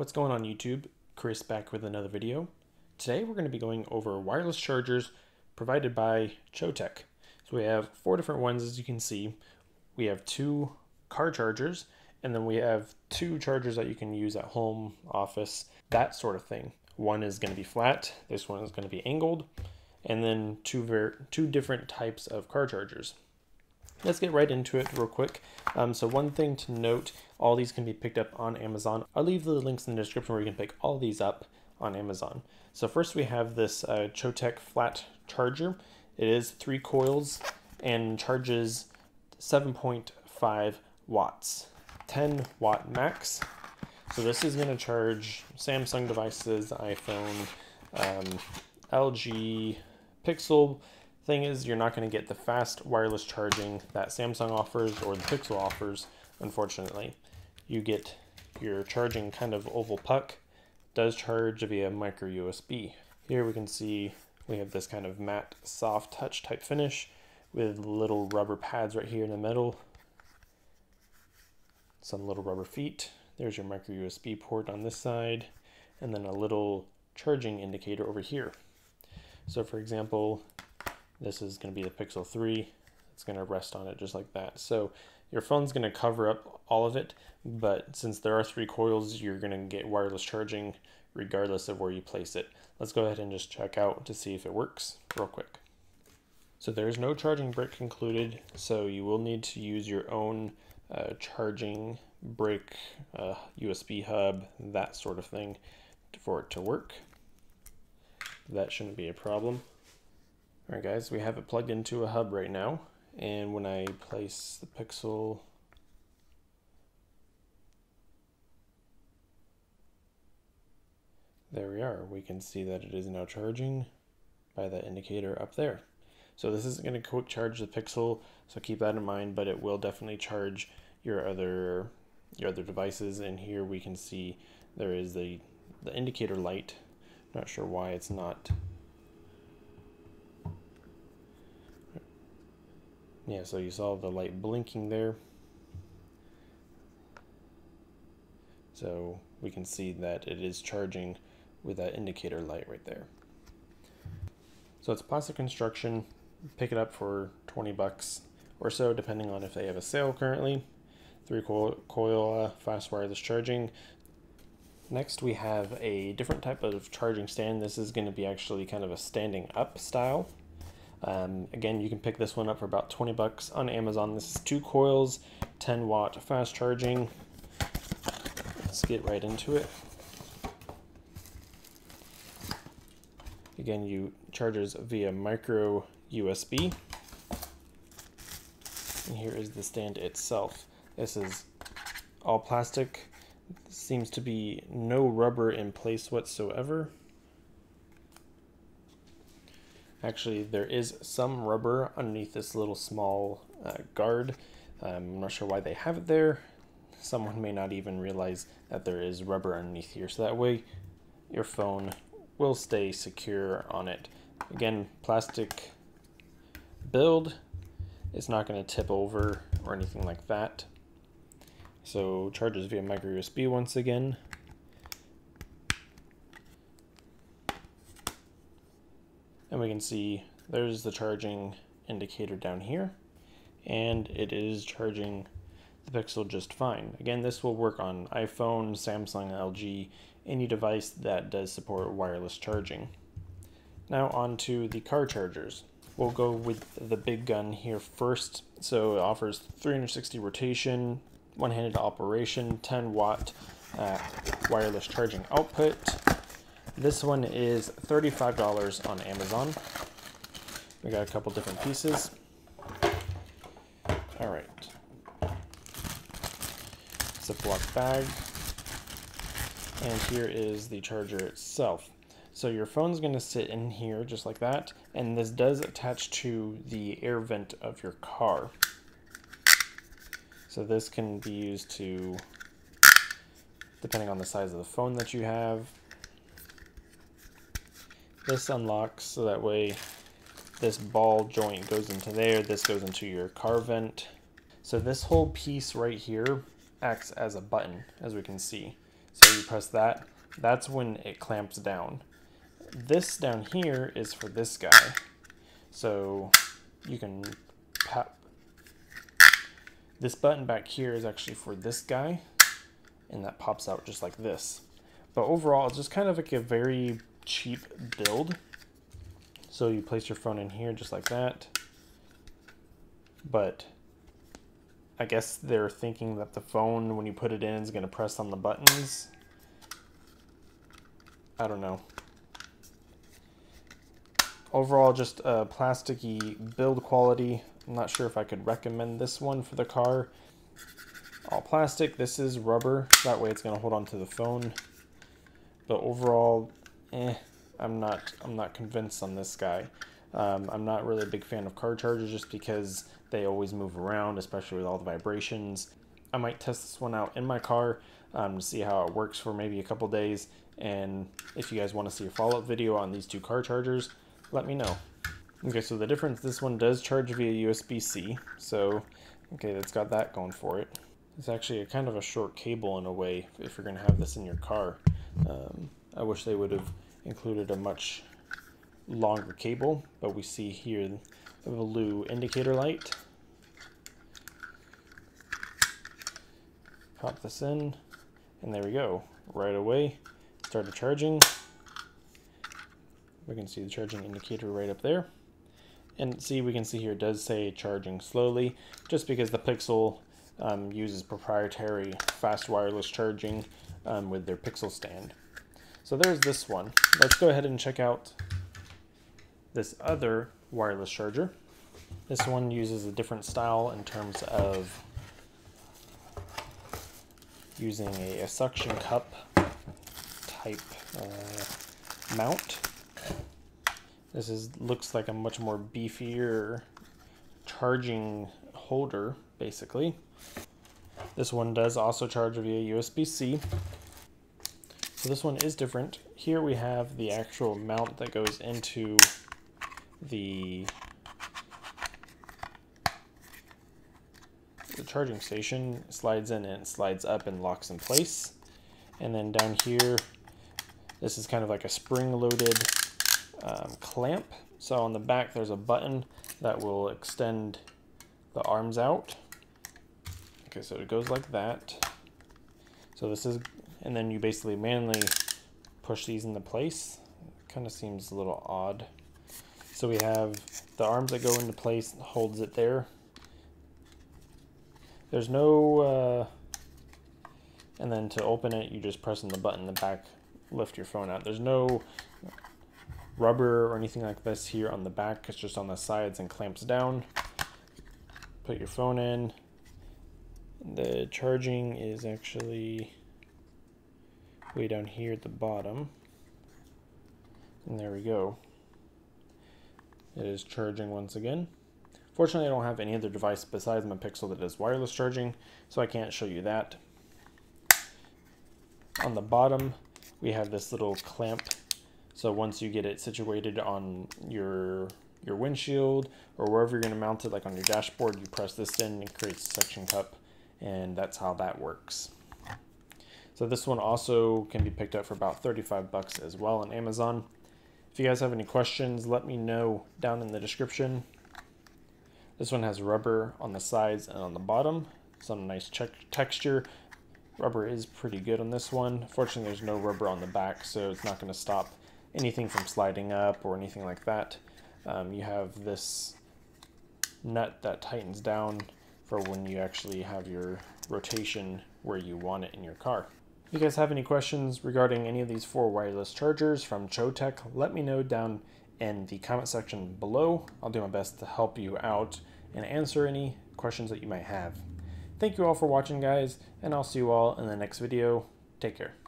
What's going on YouTube? Chris back with another video. Today we're going to be going over wireless chargers provided by Choetech. So we have 4 different ones, as you can see. We have 2 car chargers, and then we have 2 chargers that you can use at home, office, that sort of thing. One is going to be flat, this one is going to be angled, and then two different types of car chargers. Let's get right into it real quick. So one thing to note, all these can be picked up on Amazon. I'll leave the links in the description where you can pick all these up on Amazon. So first we have this Choetech flat charger. It is 3 coils and charges 7.5 watts, 10 watt max. So this is going to charge Samsung devices, iPhone, LG, Pixel. Thing is, you're not going to get the fast wireless charging that Samsung offers or the Pixel offers, unfortunately. You get your charging kind of oval puck. Does charge via micro USB. Here we can see we have this kind of matte, soft touch type finish with little rubber pads right here in the middle. Some little rubber feet. There's your micro USB port on this side, and then a little charging indicator over here. So for example, this is going to be the Pixel 3. It's going to rest on it just like that. So your phone's going to cover up all of it, but since there are 3 coils, you're going to get wireless charging regardless of where you place it. Let's go ahead and just check out to see if it works real quick. So there's no charging brick included, so you will need to use your own charging brick, USB hub, that sort of thing for it to work. That shouldn't be a problem. Alright guys, we have it plugged into a hub right now, and when I place the Pixel, there we are. We can see that it is now charging by that indicator up there. So this isn't going to quick charge the Pixel, so keep that in mind, but it will definitely charge your other devices. And here we can see there is the indicator light. Not sure why it's not. Yeah, so you saw the light blinking there. So we can see that it is charging with that indicator light right there. So it's plastic construction. Pick it up for 20 bucks or so, depending on if they have a sale currently. 3 coil fast wireless charging. Next we have a different type of charging stand. This is going to be actually kind of a standing up style. Again, you can pick this one up for about 20 bucks on Amazon. This is 2 coils, 10 watt fast charging. Let's get right into it. Again, you charges via micro USB. And here is the stand itself. This is all plastic. Seems to be no rubber in place whatsoever. Actually, there is some rubber underneath this little small guard. I'm not sure why they have it there. Someone may not even realize that there is rubber underneath here, so that way your phone will stay secure on it. Again, plastic build. It's not going to tip over or anything like that. So charges via micro USB once again. And we can see there's the charging indicator down here, and it is charging the Pixel just fine. Again, this will work on iPhone, Samsung, LG, any device that does support wireless charging. Now on to the car chargers. We'll go with the big gun here first. So it offers 360 rotation, one-handed operation, 10 watt wireless charging output. This one is $35 on Amazon. We got a couple different pieces. All right. Ziploc bag. And here is the charger itself. So your phone's going to sit in here just like that, and this does attach to the air vent of your car. So this can be used to, depending on the size of the phone that you have. This unlocks so that way this ball joint goes into there, this goes into your car vent. So this whole piece right here acts as a button, as we can see. So you press that, that's when it clamps down. This down here is for this guy. So you can pop. This button back here is actually for this guy, and that pops out just like this. But overall, it's just kind of like a very cheap build. So you place your phone in here just like that. But I guess they're thinking that the phone, when you put it in, is going to press on the buttons. I don't know. Overall, just a plasticky build quality. I'm not sure if I could recommend this one for the car. All plastic. This is rubber. That way it's going to hold on to the phone. But overall, I'm not convinced on this guy. I'm not really a big fan of car chargers just because they always move around, especially with all the vibrations. I might test this one out in my car to see how it works for maybe a couple days. And if you guys want to see a follow-up video on these two car chargers, let me know. Okay, so the difference, this one does charge via USB-C. So, okay, that's got that going for it. It's actually a kind of a short cable in a way if you're going to have this in your car. I wish they would have included a much longer cable, but we see here the blue indicator light. Pop this in, and there we go. Right away, started charging. We can see the charging indicator right up there. And see, we can see here it does say charging slowly, just because the Pixel uses proprietary fast wireless charging with their Pixel Stand. So there's this one. Let's go ahead and check out this other wireless charger. This one uses a different style in terms of using a suction cup type mount. This looks like a much more beefier charging holder, basically. This one does also charge via USB-C. So this one is different. Here we have the actual mount that goes into the charging station. It slides in and it slides up and locks in place. And then down here, this is kind of like a spring-loaded clamp. So on the back there's a button that will extend the arms out. Okay, so it goes like that. So this is, and then you basically manually push these into place. Kind of seems a little odd. So we have the arms that go into place, holds it there. There's no, and then to open it, you just press on the button in the back, lift your phone out. There's no rubber or anything like this here on the back. It's just on the sides and clamps down. Put your phone in. The charging is actually way down here at the bottom. And there we go. It is charging once again. Fortunately, I don't have any other device besides my Pixel that does wireless charging, so I can't show you that. On the bottom, we have this little clamp. So once you get it situated on your windshield or wherever you're going to mount it, like on your dashboard, you press this in and it creates a suction cup, and that's how that works. So this one also can be picked up for about 35 bucks as well on Amazon. If you guys have any questions, let me know down in the description. This one has rubber on the sides and on the bottom. Some nice texture. Rubber is pretty good on this one. Fortunately, there's no rubber on the back, so it's not going to stop anything from sliding up or anything like that. You have this nut that tightens down for when you actually have your rotation where you want it in your car. If you guys have any questions regarding any of these 4 wireless chargers from Choetech, let me know down in the comment section below. I'll do my best to help you out and answer any questions that you might have. Thank you all for watching, guys, and I'll see you all in the next video. Take care.